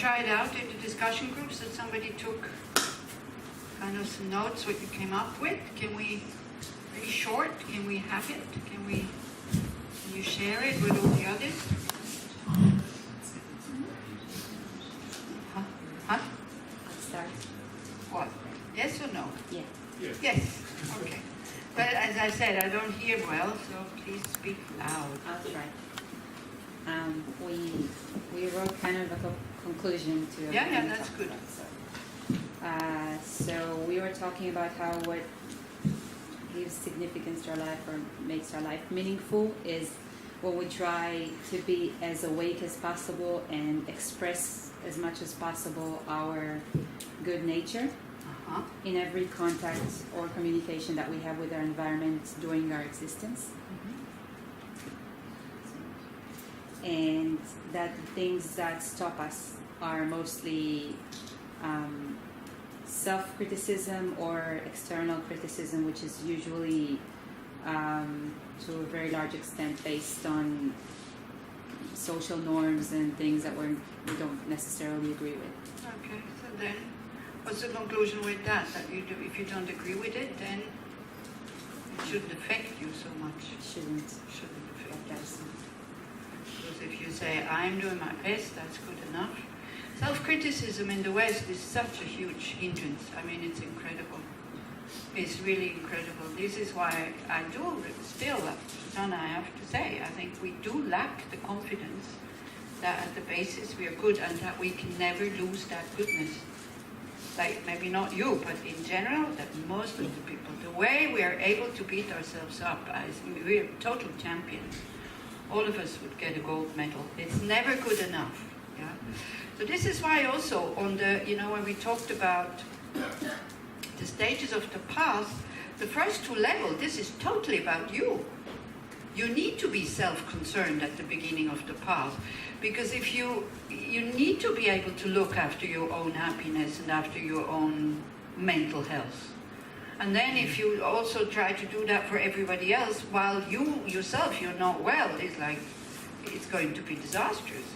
try it out in the discussion groups that somebody took kind of some notes, what you came up with? Can we, very short, can we have it? Can you share it with all the others? Huh? I'll start. What? Yes or no? Yeah. Yes. Okay. But as I said, I don't hear well, so please speak loud. I'll try. We wrote kind of a conclusion to everything Yeah, we that's talked good. about, so we were talking about how what gives significance to our life or makes our life meaningful is when we try to be as awake as possible and express as much as possible our good nature in every contact or communication that we have with our environment during our existence. And that the things that stop us are mostly self-criticism or external criticism, which is usually to a very large extent based on social norms and things that we don't necessarily agree with. Okay, so then what's the conclusion with that? That you do, if you don't agree with it, then it shouldn't affect you so much. It shouldn't Affect us. Because if you say, I'm doing my best, that's good enough. Self-criticism in the West is such a huge hindrance. I mean, it's incredible. It's really incredible. This is why I do still, Susanna, I have to say, I think we do lack the confidence that at the basis we are good and that we can never lose that goodness. Like, maybe not you, but in general, that most of the people, the way we are able to beat ourselves up, we're total champions. All of us would get a gold medal. It's never good enough. Yeah. So this is why also on the, when we talked about the stages of the path, the first two levels, this is totally about you. You need to be self-concerned at the beginning of the path, because if you need to be able to look after your own happiness and after your own mental health. And then if you also try to do that for everybody else, while you yourself, you're not well, it's going to be disastrous.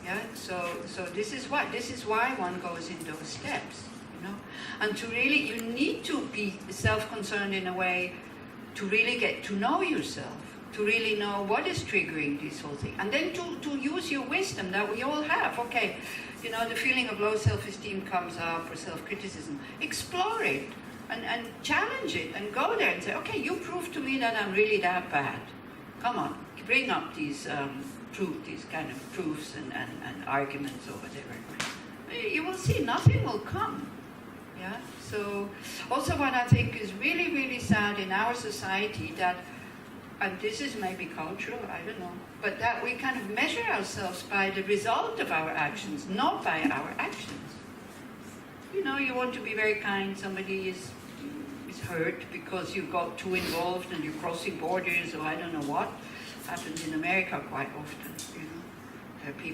Yeah. So this is why one goes in those steps, And to really, you need to be self-concerned in a way to really get to know yourself, to really know what is triggering this whole thing, and then to use your wisdom that we all have. Okay, the feeling of low self-esteem comes up, or self-criticism. Explore it. And challenge it and go there and say, okay, you prove to me that I'm really that bad. Come on, bring up these these kind of proofs and arguments or whatever. You will see nothing will come. Yeah. So also what I think is really, really sad in our society that, and this is maybe cultural, I don't know, but that we kind of measure ourselves by the result of our actions, not by our actions. You want to be very kind, somebody is hurt because you got too involved and you're crossing borders or I don't know what. Happens in America quite often,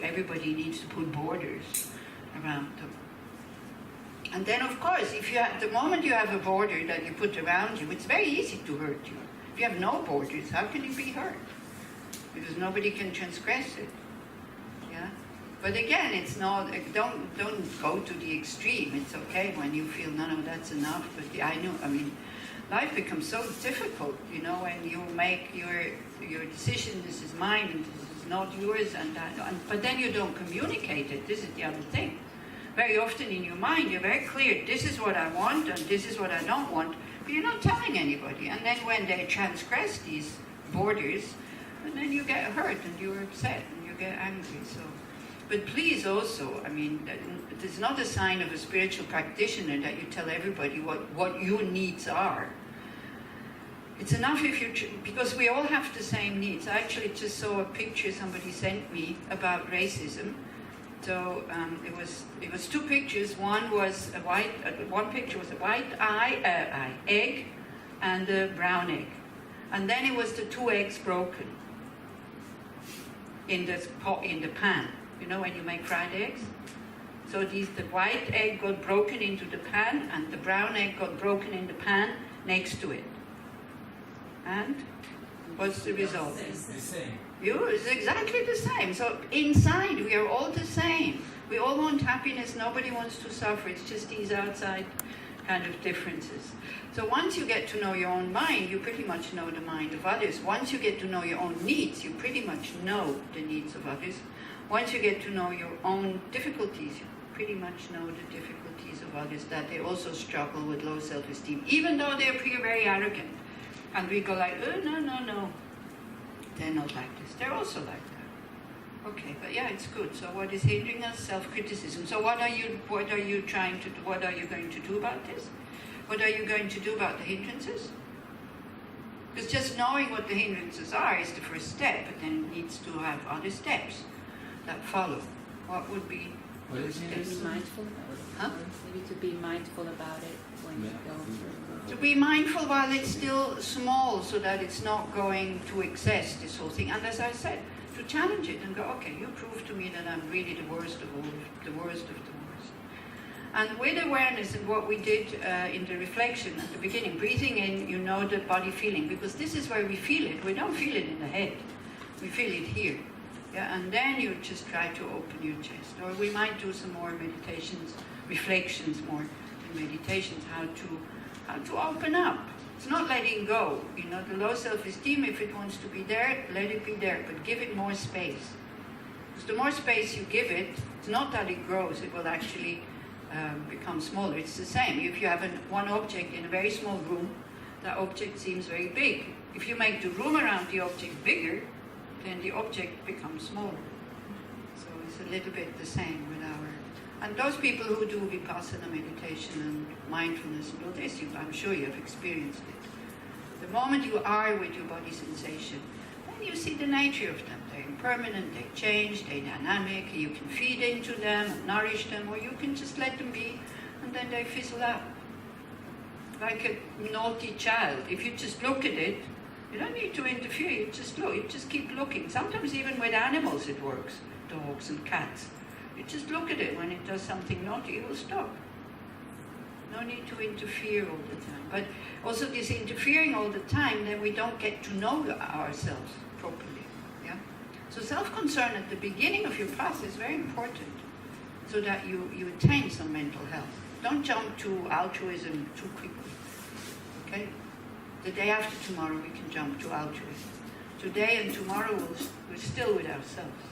Everybody needs to put borders around them. And then, of course, the moment you have a border that you put around you, it's very easy to hurt you. If you have no borders, how can you be hurt? Because nobody can transgress it. Yeah. But again, it's not. Don't go to the extreme. It's okay when you feel no, that's enough. But life becomes so difficult, when you make your decision. This is mine, and this is not yours, but then you don't communicate it. This is the other thing. Very often in your mind, you're very clear. This is what I want, and this is what I don't want. But you're not telling anybody. And then when they transgress these borders, and then you get hurt, and you're upset, and you get angry. So. But please also, it's not a sign of a spiritual practitioner that you tell everybody what your needs are. It's enough because we all have the same needs. I actually just saw a picture somebody sent me about racism. So it was two pictures. One was one picture was a white egg and a brown egg. And then it was the two eggs broken in the pan. When you make fried eggs? So the white egg got broken into the pan and the brown egg got broken in the pan next to it. And what's the result? It's the same. It's exactly the same. So inside we are all the same. We all want happiness, nobody wants to suffer. It's just these outside kind of differences. So once you get to know your own mind, you pretty much know the mind of others. Once you get to know your own needs, you pretty much know the needs of others. Once you get to know your own difficulties, you pretty much know the difficulties of others, that they also struggle with low self-esteem, even though they appear very arrogant. And we go like, oh, no, no, no. They're not like this. They're also like that. Okay, but yeah, it's good. So what is hindering us? Self-criticism. So what are you trying to do? What are you going to do about this? What are you going to do about the hindrances? Because just knowing what the hindrances are is the first step, but then it needs to have other steps that follow. What would be those steps? Be mindful about it. Huh? Maybe to be mindful about it when you go through. To be mindful while it's still small, so that it's not going to excess, this whole thing. And as I said, to challenge it and go, okay, you prove to me that I'm really the worst of all, the worst of the worst. And with awareness and what we did in the reflection at the beginning, breathing in, you know the body feeling, because this is where we feel it. We don't feel it in the head. We feel it here. Yeah, and then you just try to open your chest. Or we might do some more meditations, reflections more than meditations, how to open up. It's not letting go. You know, the low self-esteem, if it wants to be there, let it be there, but give it more space. Because the more space you give it, it's not that it grows, it will actually become smaller. It's the same. If you have one object in a very small room, that object seems very big. If you make the room around the object bigger, then the object becomes smaller. So it's a little bit the same with and those people who do vipassana meditation and mindfulness and all this, I'm sure you have experienced it. The moment you are with your body sensation, then you see the nature of them. They're impermanent, they change, they're dynamic, you can feed into them and nourish them, or you can just let them be, and then they fizzle out. Like a naughty child. If you just look at it, you don't need to interfere, you just look, you just keep looking. Sometimes even with animals it works, dogs and cats. You just look at it. When it does something naughty, it will stop. No need to interfere all the time. But also this interfering all the time, then we don't get to know ourselves properly. Yeah. So self-concern at the beginning of your path is very important, so that you attain some mental health. Don't jump to altruism too quickly. Okay? The day after tomorrow we can jump to altruism. Today and tomorrow we're still with ourselves.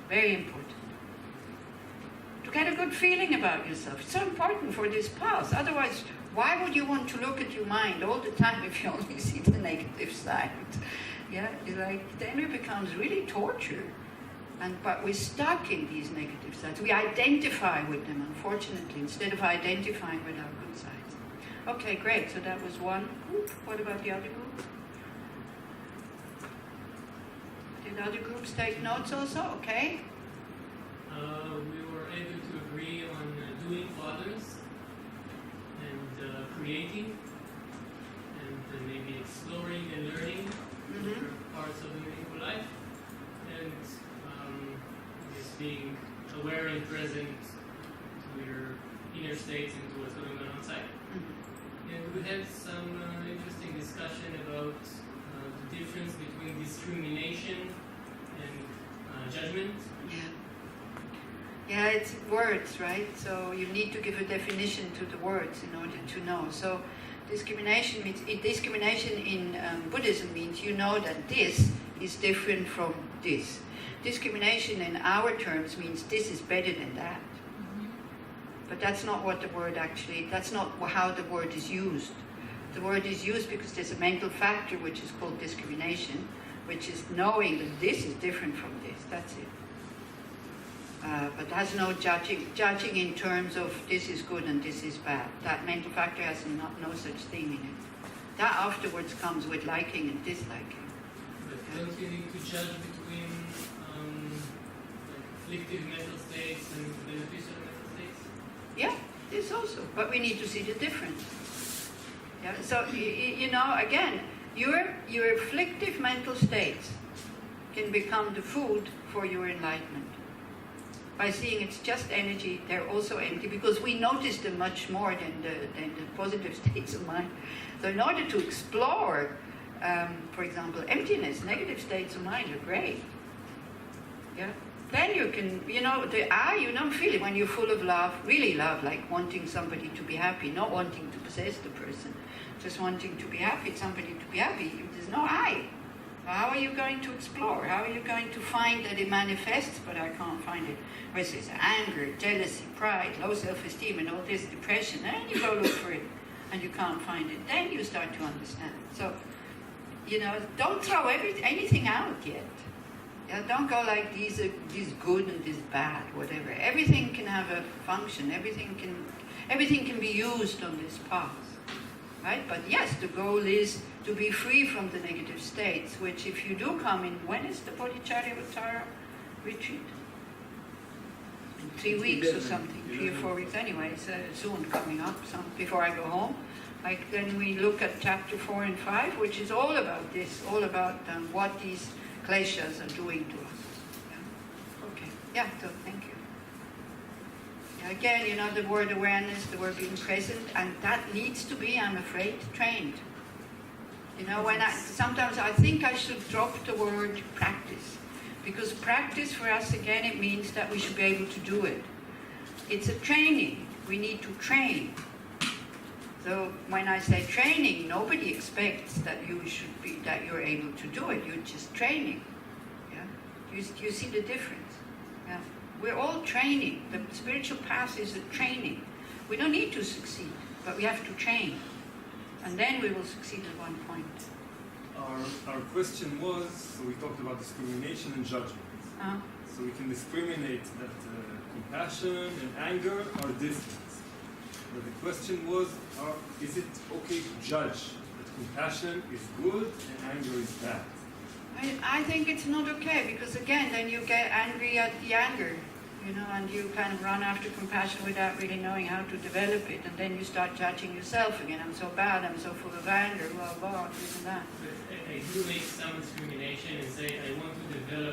Very important. To get a good feeling about yourself. It's so important for this path. Otherwise, why would you want to look at your mind all the time if you only see the negative side? Yeah, it's like, then it becomes really torture. But we're stuck in these negative sides. We identify with them, unfortunately, instead of identifying with our good sides. Okay, great. So that was one group. What about the other group? Did other groups take notes also? Okay. We were able to agree on doing for others and creating and maybe exploring and learning different parts of the meaningful life, and just being aware and present to your inner states and to what's going on outside. And we had some interesting discussion about the difference between discrimination and judgment. Yeah, it's words, right? So you need to give a definition to the words in order to know. So discrimination in Buddhism means you know that this is different from this. Discrimination in our terms means this is better than that. But that's not what the word actually, that's not how the word is used. The word is used because there's a mental factor which is called discrimination, which is knowing that this is different from this. That's it. But there's no judging in terms of this is good and this is bad. That mental factor has no such thing in it. That afterwards comes with liking and disliking. But don't you need to judge between afflictive mental states and beneficial mental states? Yeah, this also. But we need to see the difference. Yeah. So you know, again, your afflictive mental states can become the food for your enlightenment. By seeing it's just energy, they're also empty, because we notice them much more than the positive states of mind. So in order to explore, for example, emptiness, negative states of mind are great. Yeah, then you can, the I, you don't feel it when you're full of love, really love, like wanting somebody to be happy, not wanting to possess the person, just wanting to be happy, somebody to be happy. There's no I. How are you going to explore? How are you going to find that it manifests, but I can't find it? Whereas there's anger, jealousy, pride, low self-esteem, and all this depression. Then you go look for it, and you can't find it. Then you start to understand. So, don't throw anything out yet. Yeah, don't go like these good and this bad, whatever. Everything can have a function. Everything can be used on this path, right? But yes, the goal is to be free from the negative states, which if you do come in, when is the Bodhicharya retreat? In 3 weeks or something, 3 or 4 weeks anyway, so soon coming up, before I go home. Then we look at chapter 4 and 5, which is all about this, all about what these kleshas are doing to us. Yeah. Okay, yeah, so thank you. Yeah, again, the word awareness, the word being present, and that needs to be, I'm afraid, trained. Sometimes I think I should drop the word practice, because practice for us, again, it means that we should be able to do it. It's a training. We need to train. So when I say training, nobody expects that you're able to do it. You're just training. Yeah, you see the difference. Yeah, we're all training. The spiritual path is a training. We don't need to succeed, but we have to train, and then we will succeed at one point. Our question was, so we talked about discrimination and judgment. So we can discriminate that compassion and anger are different. But the question was, is it okay to judge that compassion is good and anger is bad? I think it's not okay, because again, then you get angry at the anger, and you kind of run after compassion without really knowing how to develop it, and then you start judging yourself again. I'm so bad, I'm so full of anger, blah, blah, this and that. I do make some discrimination and say I want to develop